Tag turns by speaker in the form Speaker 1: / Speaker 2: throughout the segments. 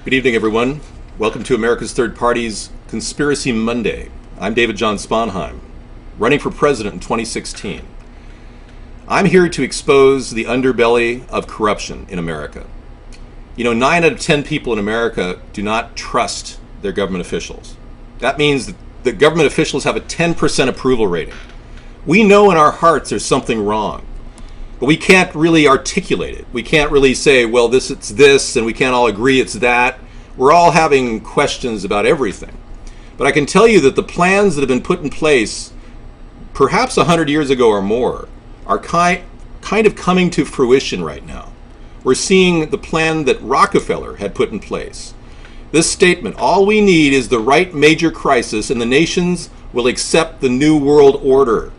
Speaker 1: Good evening, everyone. Welcome to America's Third Party's Conspiracy Monday. I'm David John Sponheim, running for president in 2016. I'm here to expose the underbelly of corruption in America. You know, 9 out of 10 people in America do not trust their government officials. That means that the government officials have a 10% approval rating. We know in our hearts there's something wrong, but we can't really articulate it. We can't really say, well, it's this, and we can't all agree it's that. We're all having questions about everything. But I can tell you that the plans that have been put in place, perhaps 100 years ago or more, are kind of coming to fruition right now. We're seeing the plan that Rockefeller had put in place. This statement, all we need is the right major crisis and the nations will accept the New World Order.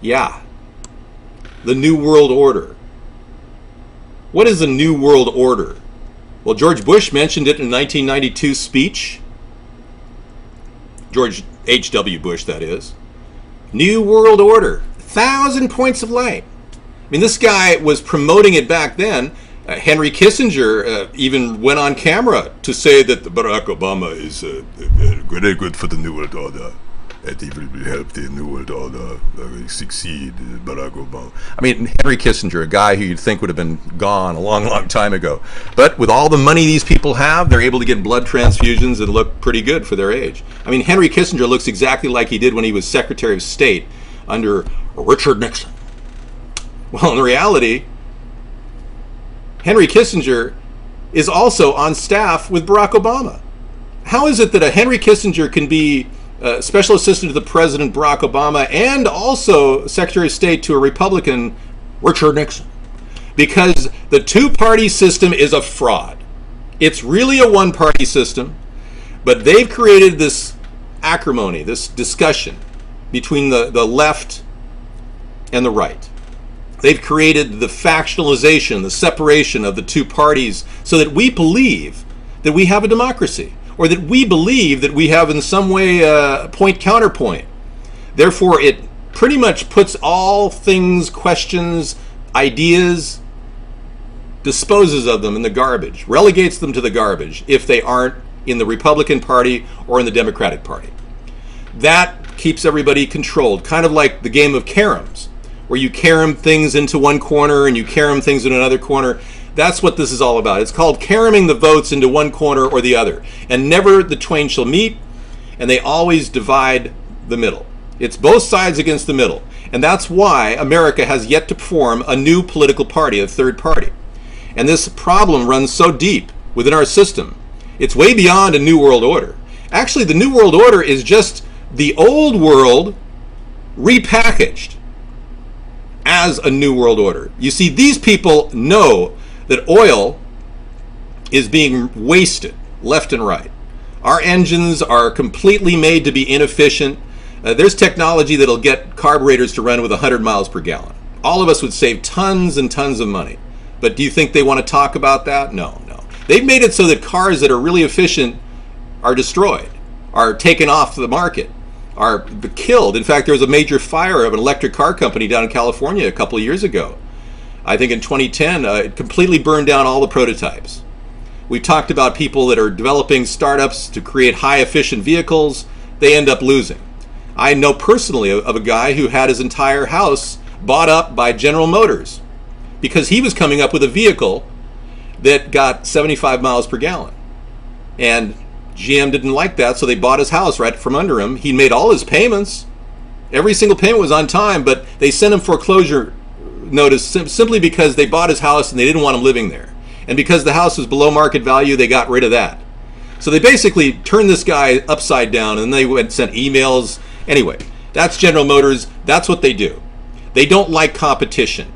Speaker 1: Yeah. The New World Order. What is the New World Order? Well, George Bush mentioned it in a 1992 speech. George H.W. Bush, that is. New World Order. 1,000 points of light. I mean, this guy was promoting it back then. Henry Kissinger even went on camera to say that Barack Obama is very good for the New World Order. That he will help the New World Order succeed, Barack Obama. I mean, Henry Kissinger, a guy who you'd think would have been gone a long, long time ago. But with all the money these people have, they're able to get blood transfusions and look pretty good for their age. I mean, Henry Kissinger looks exactly like he did when he was Secretary of State under Richard Nixon. Well, in reality, Henry Kissinger is also on staff with Barack Obama. How is it that a Henry Kissinger can be Special Assistant to the President Barack Obama and also Secretary of State to a Republican, Richard Nixon? Because the two-party system is a fraud. It's really a one-party system, but they've created this acrimony, this discussion between the left and the right. They've created the factionalization, the separation of the two parties so that we believe that we have a democracy, or that we believe that we have in some way point-counterpoint. Therefore, it pretty much puts all things, questions, ideas, disposes of them in the garbage, relegates them to the garbage if they aren't in the Republican Party or in the Democratic Party. That keeps everybody controlled, kind of like the game of caroms, where you carom things into one corner and you carom things in another corner. That's what this is all about. It's called caroming the votes into one corner or the other. And never the twain shall meet, and they always divide the middle. It's both sides against the middle. And that's why America has yet to form a new political party, a third party. And this problem runs so deep within our system. It's way beyond a new world order. Actually, the new world order is just the old world repackaged as a new world order. You see, these people know that oil is being wasted left and right. Our engines are completely made to be inefficient. There's technology that'll get carburetors to run with 100 miles per gallon. All of us would save tons and tons of money. But do you think they want to talk about that? No. They've made it so that cars that are really efficient are destroyed, are taken off the market, are killed. In fact, there was a major fire of an electric car company down in California a couple of years ago. I think in 2010, it completely burned down all the prototypes. We've talked about people that are developing startups to create high efficient vehicles. They end up losing. I know personally of a guy who had his entire house bought up by General Motors because he was coming up with a vehicle that got 75 miles per gallon. And GM didn't like that, so they bought his house right from under him. He made all his payments. Every single payment was on time, but they sent him foreclosure notice simply because they bought his house and they didn't want him living there. And because the house was below market value, they got rid of that. So they basically turned this guy upside down, and they went sent emails. Anyway, that's General Motors. That's what they do. They don't like competition.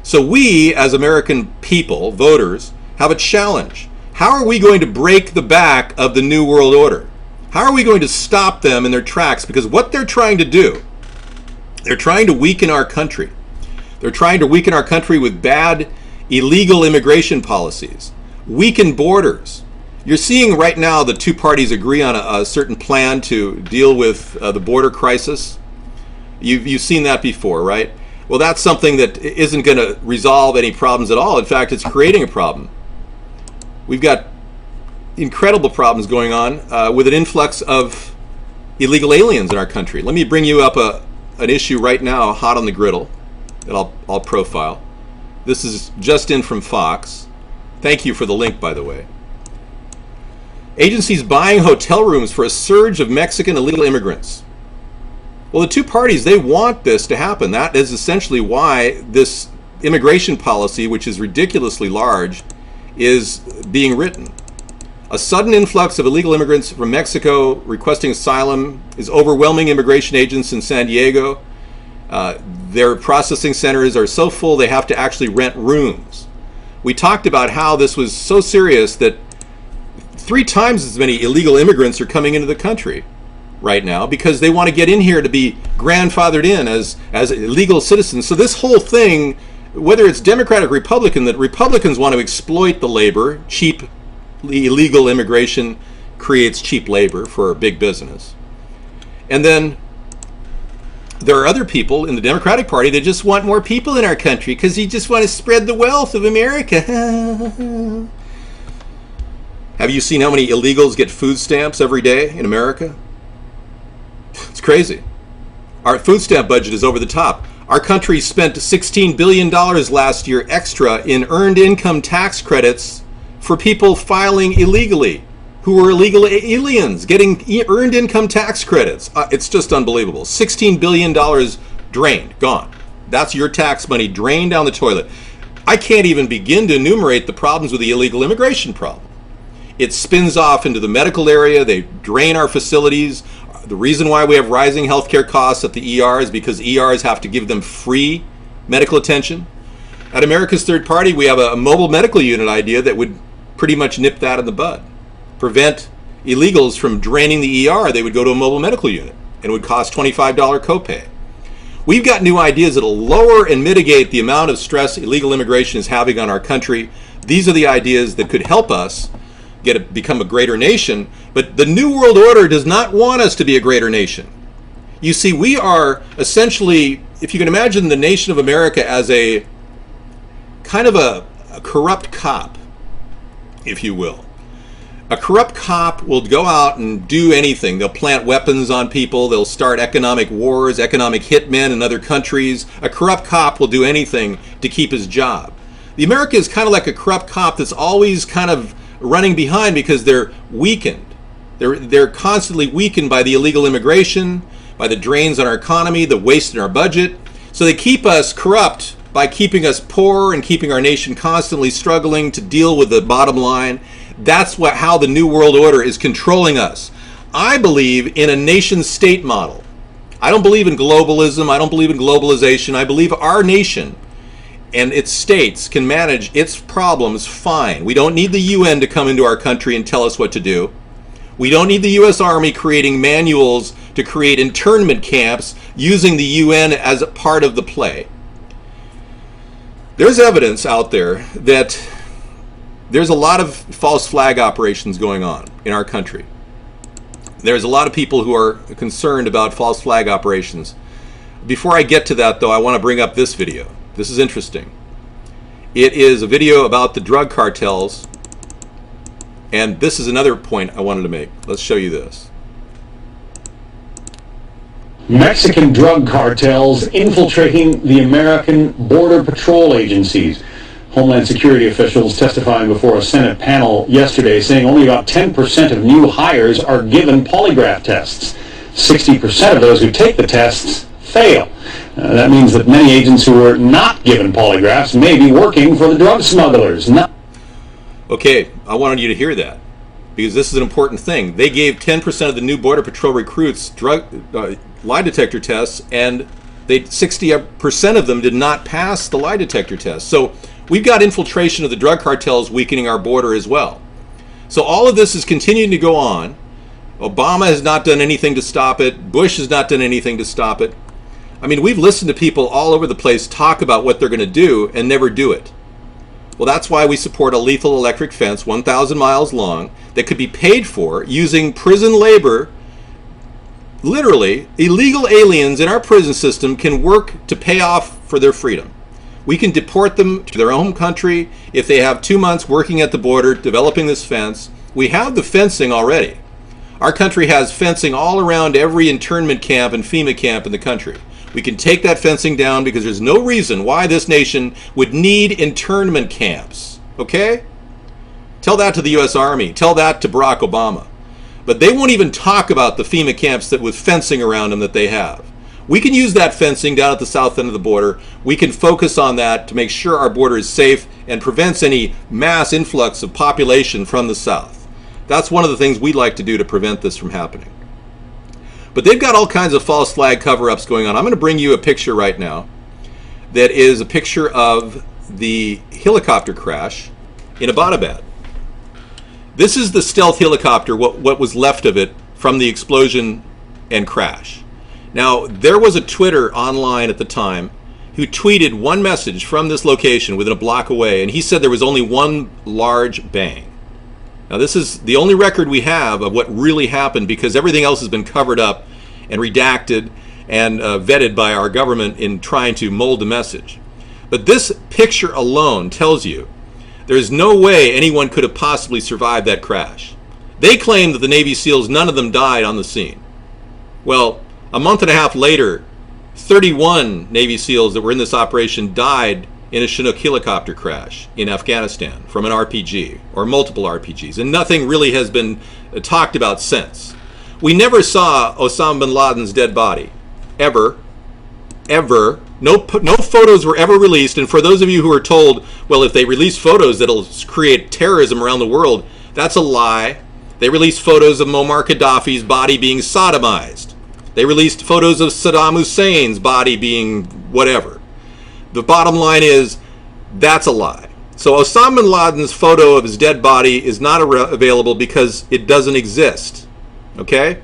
Speaker 1: So we, as American people, voters, have a challenge. How are we going to break the back of the New World Order? How are we going to stop them in their tracks? Because what they're trying to do, they're trying to weaken our country. They're trying to weaken our country with bad, illegal immigration policies, weaken borders. You're seeing right now the two parties agree on a certain plan to deal with the border crisis. You've seen that before, right? Well, that's something that isn't going to resolve any problems at all. In fact, it's creating a problem. We've got incredible problems going on with an influx of illegal aliens in our country. Let me bring you up an issue right now, hot on the griddle, that I'll profile. This is just in from Fox. Thank you for the link, by the way. Agencies buying hotel rooms for a surge of Mexican illegal immigrants. Well, the two parties, they want this to happen. That is essentially why this immigration policy, which is ridiculously large, is being written. A sudden influx of illegal immigrants from Mexico requesting asylum is overwhelming immigration agents in San Diego. Their processing centers are so full they have to actually rent rooms. We talked about how this was so serious that 3 times as many illegal immigrants are coming into the country right now because they want to get in here to be grandfathered in as legal citizens. So this whole thing, whether it's Democratic or Republican, that Republicans want to exploit the labor, cheap illegal immigration creates cheap labor for big business. And then there are other people in the Democratic Party that just want more people in our country because you just want to spread the wealth of America. Have you seen how many illegals get food stamps every day in America? It's crazy. Our food stamp budget is over the top. Our country spent $16 billion last year extra in earned income tax credits for people filing illegally, who were illegal aliens, getting earned income tax credits. It's just unbelievable. $16 billion drained, gone. That's your tax money drained down the toilet. I can't even begin to enumerate the problems with the illegal immigration problem. It spins off into the medical area. They drain our facilities. The reason why we have rising healthcare costs at the ER is because ERs have to give them free medical attention. At America's Third Party, we have a mobile medical unit idea that would pretty much nip that in the bud. Prevent illegals from draining the ER. They would go to a mobile medical unit and it would cost $25 copay. We've got new ideas that'll lower and mitigate the amount of stress illegal immigration is having on our country. These are the ideas that could help us become a greater nation, but the New World Order does not want us to be a greater nation. You see, we are essentially, if you can imagine the nation of America as a kind of a corrupt cop, if you will. A corrupt cop will go out and do anything. They'll plant weapons on people. They'll start economic wars, economic hitmen in other countries. A corrupt cop will do anything to keep his job. The America is kind of like a corrupt cop that's always kind of running behind because they're weakened. They're constantly weakened by the illegal immigration, by the drains on our economy, the waste in our budget. So they keep us corrupt by keeping us poor and keeping our nation constantly struggling to deal with the bottom line. That's how the New World Order is controlling us. I believe in a nation-state model. I don't believe in globalism. I don't believe in globalization. I believe our nation and its states can manage its problems fine. We don't need the UN to come into our country and tell us what to do. We don't need the U.S. Army creating manuals to create internment camps using the UN as a part of the play. There's evidence out there that there's a lot of false flag operations going on in our country. There's a lot of people who are concerned about false flag operations. Before I get to that, though, I want to bring up this video. This is interesting. It is a video about the drug cartels, and this is another point I wanted to make. Let's show you this.
Speaker 2: Mexican drug cartels infiltrating the American Border Patrol agencies. Homeland Security officials testifying before a Senate panel yesterday saying only about 10% of new hires are given polygraph tests. 60% of those who take the tests fail. That means that many agents who are not given polygraphs may be working for the drug smugglers.
Speaker 1: Okay, I wanted you to hear that because this is an important thing. They gave 10% of the new Border Patrol recruits lie detector tests, and 60% of them did not pass the lie detector test. So we've got infiltration of the drug cartels weakening our border as well. So all of this is continuing to go on. Obama has not done anything to stop it. Bush has not done anything to stop it. I mean, we've listened to people all over the place talk about what they're going to do and never do it. Well, that's why we support a lethal electric fence 1,000 miles long that could be paid for using prison labor. Literally, illegal aliens in our prison system can work to pay off for their freedom. We can deport them to their home country if they have 2 months working at the border, developing this fence. We have the fencing already. Our country has fencing all around every internment camp and FEMA camp in the country. We can take that fencing down because there's no reason why this nation would need internment camps. Okay? Tell that to the U.S. Army. Tell that to Barack Obama. But they won't even talk about the FEMA camps that with fencing around them that they have. We can use that fencing down at the south end of the border. We can focus on that to make sure our border is safe and prevents any mass influx of population from the south. That's one of the things we'd like to do to prevent this from happening. But they've got all kinds of false flag cover-ups going on. I'm going to bring you a picture right now that is a picture of the helicopter crash in Abbottabad. This is the stealth helicopter, what was left of it from the explosion and crash. Now, there was a Twitter online at the time who tweeted one message from this location within a block away, and he said there was only one large bang. Now, this is the only record we have of what really happened because everything else has been covered up and redacted and vetted by our government in trying to mold the message. But this picture alone tells you there's no way anyone could have possibly survived that crash. They claim that the Navy SEALs, none of them died on the scene. Well, a month and a half later, 31 Navy SEALs that were in this operation died in a Chinook helicopter crash in Afghanistan from an RPG or multiple RPGs, and nothing really has been talked about since. We never saw Osama bin Laden's dead body, ever. No photos were ever released, and for those of you who are told, well, if they release photos that'll create terrorism around the world, that's a lie. They released photos of Muammar Gaddafi's body being sodomized. They released photos of Saddam Hussein's body being whatever. The bottom line is, that's a lie. So Osama bin Laden's photo of his dead body is not available because it doesn't exist. Okay?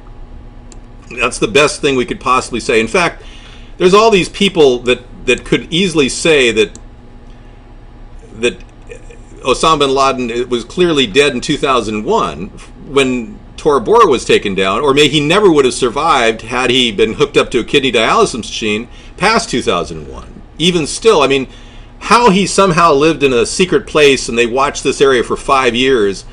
Speaker 1: That's the best thing we could possibly say. In fact, there's all these people that could easily say that Osama bin Laden was clearly dead in 2001 when Tora Bora was taken down, or maybe he never would have survived had he been hooked up to a kidney dialysis machine past 2001. Even still, I mean, how he somehow lived in a secret place and they watched this area for 5 years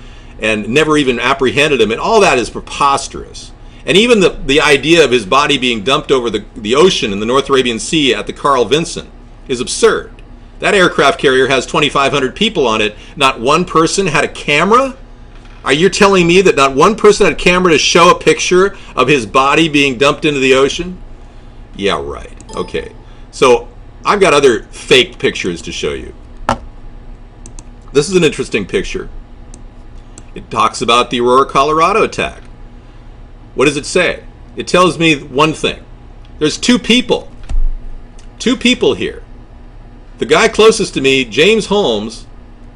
Speaker 1: and never even apprehended him, and all that is preposterous. And even the idea of his body being dumped over the ocean in the North Arabian Sea at the Carl Vinson is absurd. That aircraft carrier has 2,500 people on it. Not one person had a camera? Are you telling me that not one person had a camera to show a picture of his body being dumped into the ocean? Yeah, right. Okay. So I've got other faked pictures to show you. This is an interesting picture. It talks about the Aurora, Colorado attack. What does it say? It tells me one thing. There's two people here. The guy closest to me, James Holmes,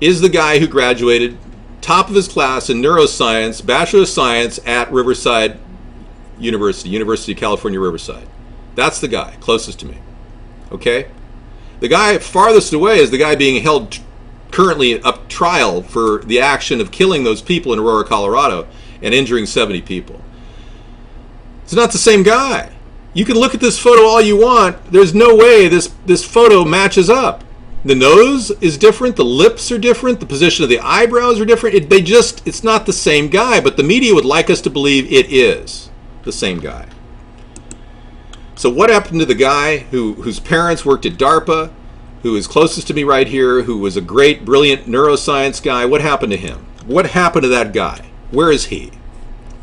Speaker 1: is the guy who graduated top of his class in neuroscience, Bachelor of Science at Riverside University, University of California, Riverside. That's the guy closest to me. Okay? The guy farthest away is the guy being held currently up trial for the action of killing those people in Aurora, Colorado and injuring 70 people. It's not the same guy. You can look at this photo all you want. There's no way this photo matches up. The nose is different, the lips are different, the position of the eyebrows are different. It's not the same guy, but the media would like us to believe it is the same guy. So what happened to the guy whose parents worked at DARPA, who is closest to me right here, who was a great, brilliant neuroscience guy? What happened to him? What happened to that guy? Where is he?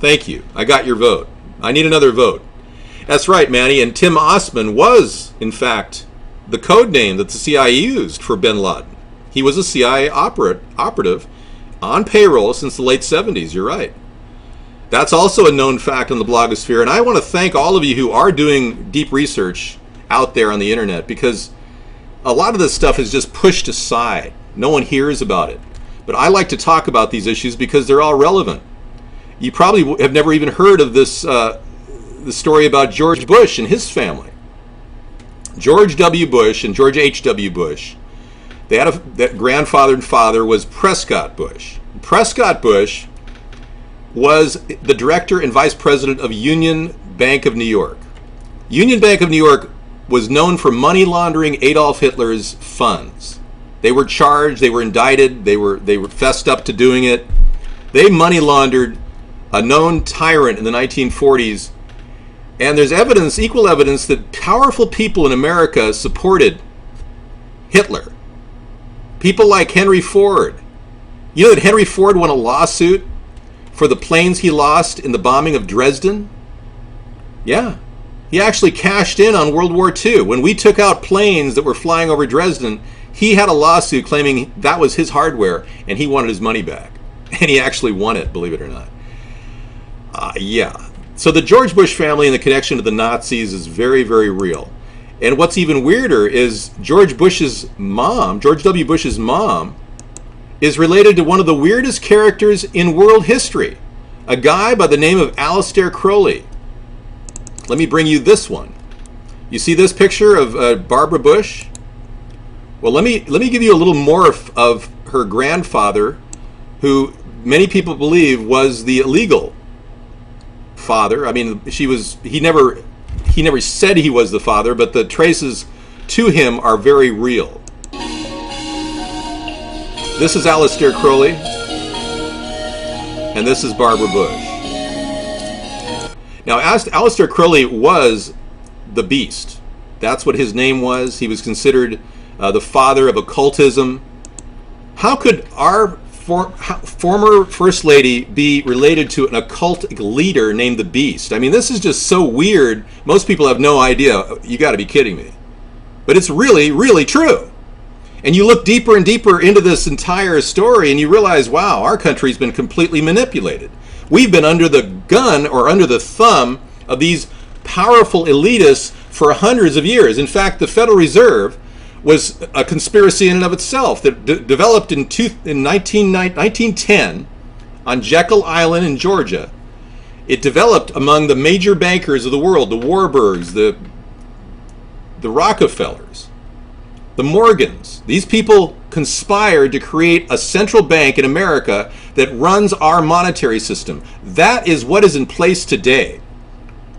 Speaker 1: Thank you. I got your vote. I need another vote. That's right, Manny. And Tim Osman was, in fact, the code name that the CIA used for bin Laden. He was a CIA operative on payroll since the late 70s. You're right. That's also a known fact on the blogosphere. And I want to thank all of you who are doing deep research out there on the internet, because a lot of this stuff is just pushed aside. No one hears about it. But I like to talk about these issues because they're all relevant. You probably have never even heard of this the story about George Bush and his family. George W. Bush and George H.W. Bush, that grandfather and father was Prescott Bush. Prescott Bush was the director and vice president of Union Bank of New York. Union Bank of New York was known for money laundering Adolf Hitler's funds. They were charged, they were indicted, they were fessed up to doing it. They money laundered a known tyrant in the 1940s. And there's evidence, equal evidence, that powerful people in America supported Hitler. People like Henry Ford. You know that Henry Ford won a lawsuit for the planes he lost in the bombing of Dresden? Yeah. He actually cashed in on World War II. When we took out planes that were flying over Dresden, he had a lawsuit claiming that was his hardware and he wanted his money back. And he actually won it, believe it or not. Yeah. So the George Bush family and the connection to the Nazis is very, very real. And what's even weirder is George W. Bush's mom, is related to one of the weirdest characters in world history, a guy by the name of Aleister Crowley. Let me bring you this one. You see this picture of Barbara Bush? Well, let me give you a little morph of her grandfather, who many people believe was the illegal father. I mean, he never said he was the father, but the traces to him are very real. This is Aleister Crowley, and this is Barbara Bush. Now, Aleister Crowley was the Beast. That's what his name was. He was considered the father of occultism. How could our former First Lady be related to an occult leader named the Beast? I mean, this is just so weird. Most people have no idea. You got to be kidding me. But it's really, really true. And you look deeper and deeper into this entire story and you realize, wow, our country's been completely manipulated. We've been under the gun or under the thumb of these powerful elitists for hundreds of years. In fact, the Federal Reserve was a conspiracy in and of itself that developed in 1910 on Jekyll Island in Georgia. It developed among the major bankers of the world, the Warburgs, the Rockefellers, the Morgans. These people conspired to create a central bank in America that runs our monetary system. That is what is in place today.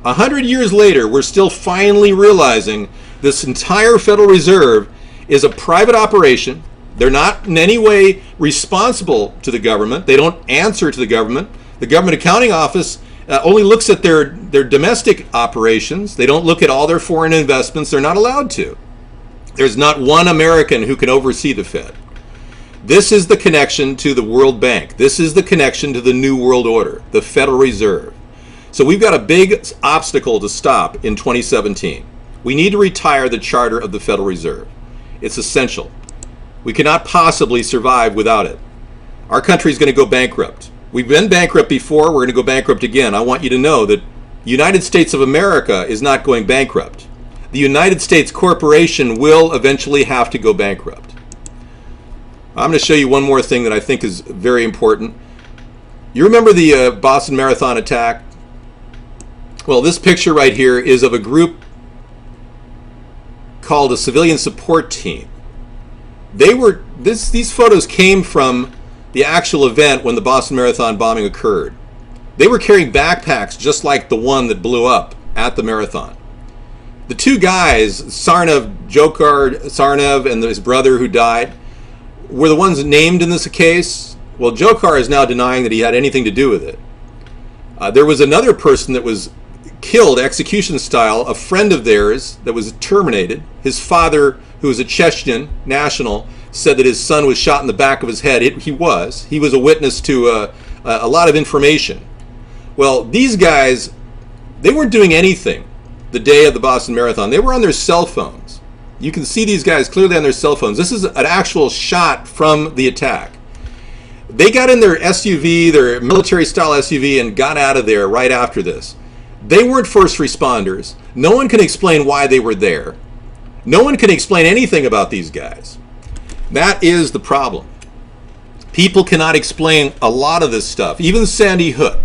Speaker 1: 100 years later, we're still finally realizing this entire Federal Reserve is a private operation. They're not in any way responsible to the government. They don't answer to the government. The Government Accounting Office only looks at their domestic operations. They don't look at all their foreign investments. They're not allowed to. There's not one American who can oversee the Fed. This is the connection to the World Bank. This is the connection to the New World Order, the Federal Reserve. So we've got a big obstacle to stop in 2017. We need to retire the charter of the Federal Reserve. It's essential. We cannot possibly survive without it. Our country is going to go bankrupt. We've been bankrupt before. We're going to go bankrupt again. I want you to know that the United States of America is not going bankrupt. The United States Corporation will eventually have to go bankrupt. I'm going to show you one more thing that I think is very important. You remember the Boston Marathon attack? Well, this picture right here is of a group called a Civilian Support Team. These photos came from the actual event when the Boston Marathon bombing occurred. They were carrying backpacks just like the one that blew up at the marathon. The two guys, Dzhokhar Tsarnaev and his brother who died, were the ones named in this case. Well, Dzhokhar is now denying that he had anything to do with it. There was another person that was killed execution style, a friend of theirs that was terminated. His father, who was a Chechen national, said that his son was shot in the back of his head. He was a witness to a lot of information. Well, these guys, they weren't doing anything the day of the Boston Marathon. They were on their cell phones. You can see these guys clearly on their cell phones. This is an actual shot from the attack. They got in their SUV, their military-style SUV, and got out of there right after this. They weren't first responders. No one can explain why they were there. No one can explain anything about these guys. That is the problem. People cannot explain a lot of this stuff. Even Sandy Hook.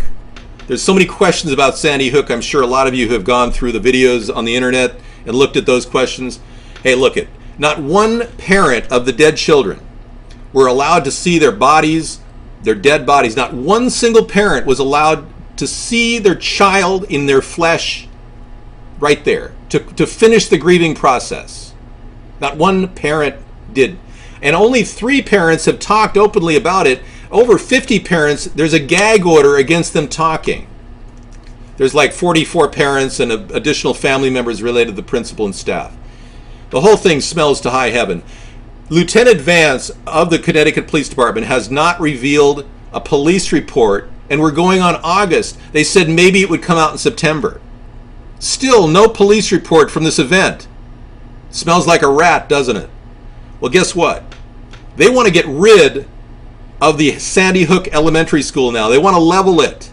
Speaker 1: There's so many questions about Sandy Hook. I'm sure a lot of you have gone through the videos on the internet and looked at those questions. Hey, look it. Not one parent of the dead children were allowed to see their bodies, their dead bodies. Not one single parent was allowed to see their child in their flesh right there. to finish the grieving process. Not one parent did. And only 3 parents have talked openly about it. Over 50 parents, there's a gag order against them talking. There's like 44 parents and additional family members related to the principal and staff. The whole thing smells to high heaven. Lieutenant Vance of the Connecticut Police Department has not revealed a police report, and we're going on August. They said maybe it would come out in September. Still, no police report from this event. Smells like a rat, doesn't it? Well, guess what? They want to get rid of the Sandy Hook Elementary School now. They want to level it.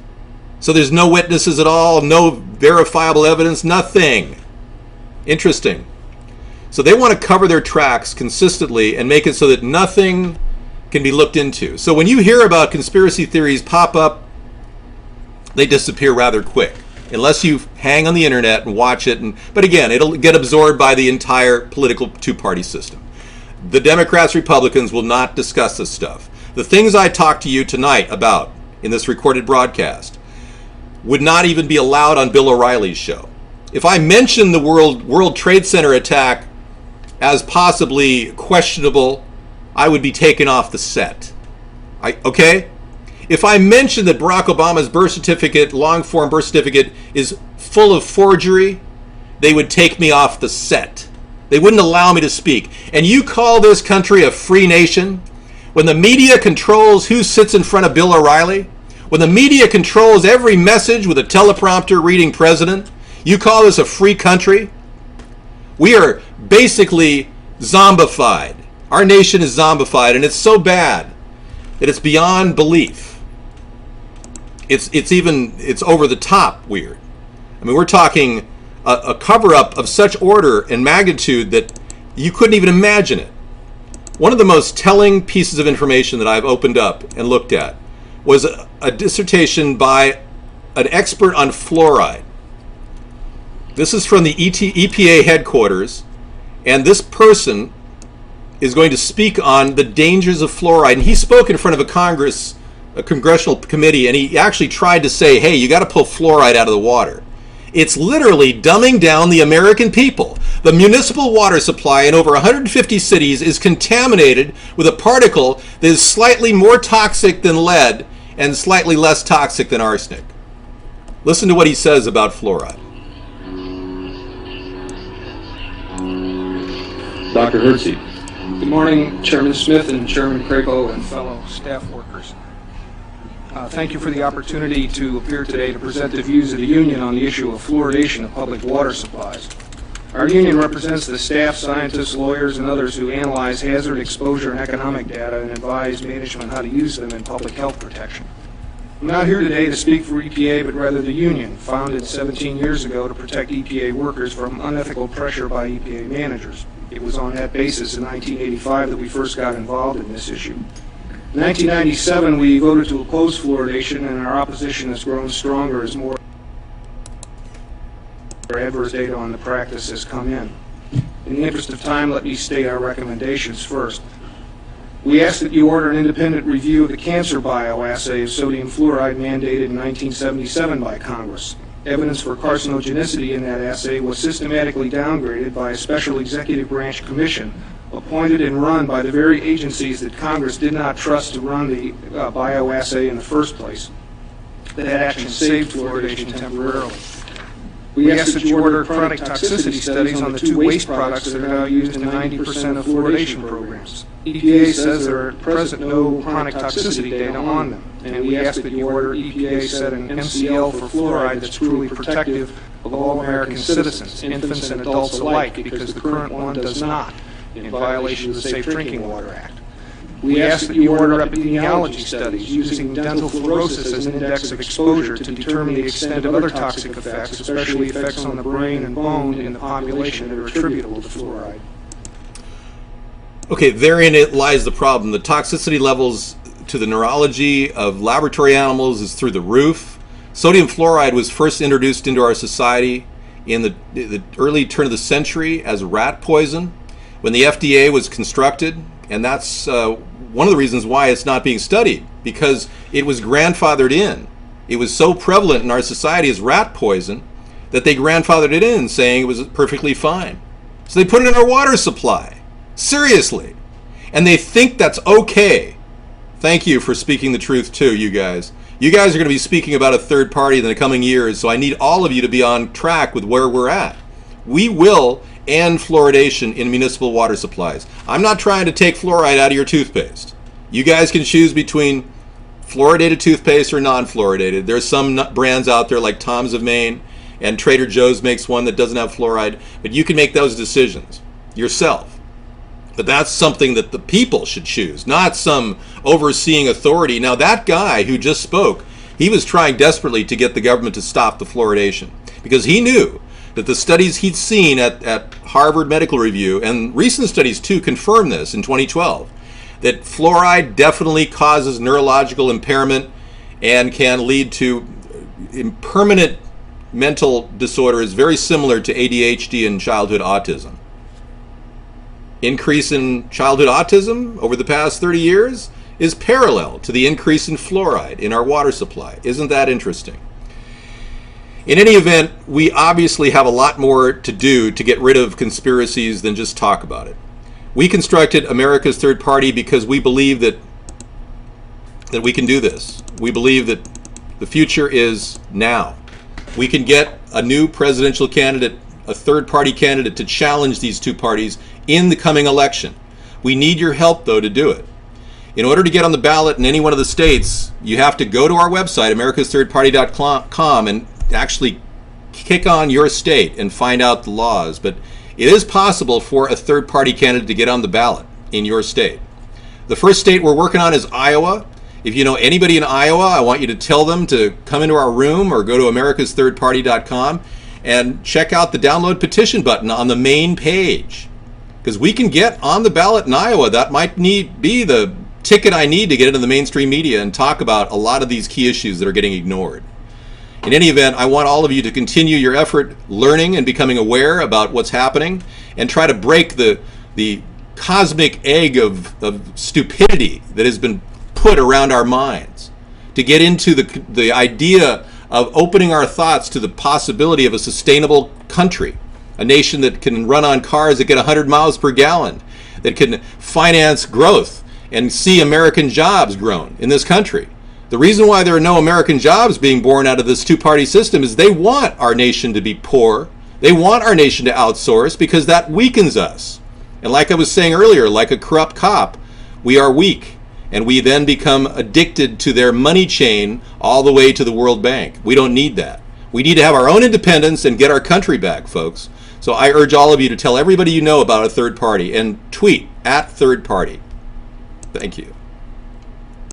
Speaker 1: So there's no witnesses at all, no verifiable evidence, nothing. Interesting. So they want to cover their tracks consistently and make it so that nothing can be looked into. So when you hear about conspiracy theories pop up, they disappear rather quick. Unless you hang on the internet and watch it. But again, it'll get absorbed by the entire political two-party system. The Democrats, Republicans will not discuss this stuff. The things I talked to you tonight about in this recorded broadcast would not even be allowed on Bill O'Reilly's show. If I mention the World Trade Center attack as possibly questionable, I would be taken off the set. Okay? If I mention that Barack Obama's birth certificate, long-form birth certificate, is full of forgery, they would take me off the set. They wouldn't allow me to speak. And you call this country a free nation? When the media controls who sits in front of Bill O'Reilly? When the media controls every message with a teleprompter reading president? You call this a free country? We are basically zombified. Our nation is zombified, and it's so bad that it's beyond belief. It's over the top weird. I mean, we're talking a cover-up of such order and magnitude that you couldn't even imagine it. One of the most telling pieces of information that I've opened up and looked at was a dissertation by an expert on fluoride. This is from the EPA headquarters, and this person is going to speak on the dangers of fluoride. And he spoke in front of a congressional committee, and he actually tried to say, hey, you got to pull fluoride out of the water. It's literally dumbing down the American people. The municipal water supply in over 150 cities is contaminated with a particle that is slightly more toxic than lead and slightly less toxic than arsenic. Listen to what he says about fluoride.
Speaker 2: Dr. Hersey.
Speaker 3: Good morning, Chairman Smith and Chairman Crapo and fellow staff workers. Thank you for the opportunity to appear today to present the views of the union on the issue of fluoridation of public water supplies. Our union represents the staff, scientists, lawyers, and others who analyze hazard, exposure, and economic data and advise management how to use them in public health protection. I'm not here today to speak for EPA, but rather the union, founded 17 years ago to protect EPA workers from unethical pressure by EPA managers. It was on that basis in 1985 that we first got involved in this issue. In 1997, we voted to oppose fluoridation, and our opposition has grown stronger as more adverse data on the practice has come in. In the interest of time, let me state our recommendations first. We ask that you order an independent review of the cancer bioassay of sodium fluoride mandated in 1977 by Congress. Evidence for carcinogenicity in that assay was systematically downgraded by a special executive branch commission appointed and run by the very agencies that Congress did not trust to run the bioassay in the first place. That action saved fluoridation temporarily. We ask that you order chronic toxicity studies on the 2 waste products that are now used in 90% of fluoridation programs. EPA says there are at present no chronic toxicity data on them, and we ask that you order EPA set an MCL for fluoride that's truly protective of all American citizens, infants and adults alike, because the current one does not, in violation of the Safe Drinking Water Act. We ask that you order epidemiology studies using dental fluorosis as an index of exposure to determine the extent of other toxic effects, especially effects on the brain and bone in the population that are attributable to fluoride.
Speaker 1: Okay, therein it lies the problem. The toxicity levels to the neurology of laboratory animals is through the roof. Sodium fluoride was first introduced into our society in the early turn of the century as rat poison when the FDA was constructed, and that's one of the reasons why it's not being studied, because it was grandfathered in. It was so prevalent in our society as rat poison that they grandfathered it in, saying it was perfectly fine. So they put it in our water supply. Seriously. And they think that's okay. Thank you for speaking the truth too, you guys. You guys are going to be speaking about a third party in the coming years, so I need all of you to be on track with where we're at. We will end fluoridation in municipal water supplies. I'm not trying to take fluoride out of your toothpaste. You guys can choose between fluoridated toothpaste or non-fluoridated. There's some brands out there like Tom's of Maine, and Trader Joe's makes one that doesn't have fluoride, but you can make those decisions yourself. But that's something that the people should choose, not some overseeing authority. Now, that guy who just spoke, he was trying desperately to get the government to stop the fluoridation because he knew that the studies he'd seen at Harvard Medical Review, and recent studies too confirm this in 2012, that fluoride definitely causes neurological impairment and can lead to permanent mental disorders very similar to ADHD and childhood autism. Increase in childhood autism over the past 30 years is parallel to the increase in fluoride in our water supply. Isn't that interesting? In any event, we obviously have a lot more to do to get rid of conspiracies than just talk about it. We constructed America's Third Party because we believe that we can do this. We believe that the future is now. We can get a new presidential candidate, a third-party candidate, to challenge these two parties in the coming election. We need your help, though, to do it. In order to get on the ballot in any one of the states, you have to go to our website, americasthirdparty.com, and actually kick on your state and find out the laws. But it is possible for a third-party candidate to get on the ballot in your state. The first state we're working on is Iowa. If you know anybody in Iowa, I want you to tell them to come into our room or go to americasthirdparty.com and check out the download petition button on the main page. Because we can get on the ballot in Iowa. That might be the ticket I need to get into the mainstream media and talk about a lot of these key issues that are getting ignored. In any event, I want all of you to continue your effort learning and becoming aware about what's happening and try to break the cosmic egg of stupidity that has been put around our minds, to get into the idea of opening our thoughts to the possibility of a sustainable country, a nation that can run on cars that get 100 miles per gallon, that can finance growth and see American jobs grown in this country. The reason why there are no American jobs being born out of this two-party system is they want our nation to be poor. They want our nation to outsource because that weakens us. And like I was saying earlier, like a corrupt cop, we are weak. And we then become addicted to their money chain all the way to the World Bank. We don't need that. We need to have our own independence and get our country back, folks. So I urge all of you to tell everybody you know about a third party and tweet @third party. Thank you.